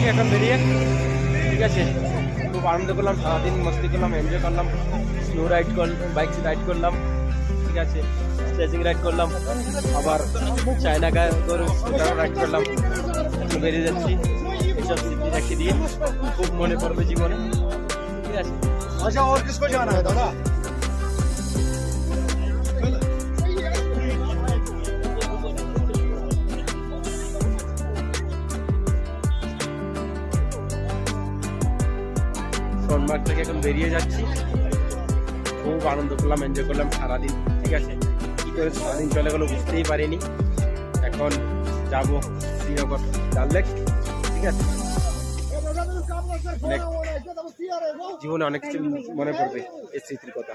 থেকে এখন বেরিয়ে, ঠিক আছে। খুব আনন্দ করলাম, সারাদিন মস্তি করলাম, এনজয় করলাম, স্নো রাইড করলাম, বাইক রাইড করলাম, ঠিক আছে, স্ট্রেচিং রাইড করলাম, আবার চায়না গরু রাইড করলাম। এখন বেরিয়ে যাচ্ছি, এইসব স্মৃতি রেখে দিয়ে খুব মনে পড়বে জীবনে, ঠিক আছে। अच्छा और किसको जाना है दादा? সোনমার্গ থেকে এখন বেরিয়ে যাচ্ছি, খুব আনন্দ করলাম, এনজয় করলাম সারাদিন, ঠিক আছে। কী করে সারাদিন চলে গেলো বুঝতেই পারিনি। এখন যাব শ্রীনগর ডাল লেক, ঠিক আছে। জীবনে অনেক কিছু মনে পড়বে এই স্মৃতির কথা।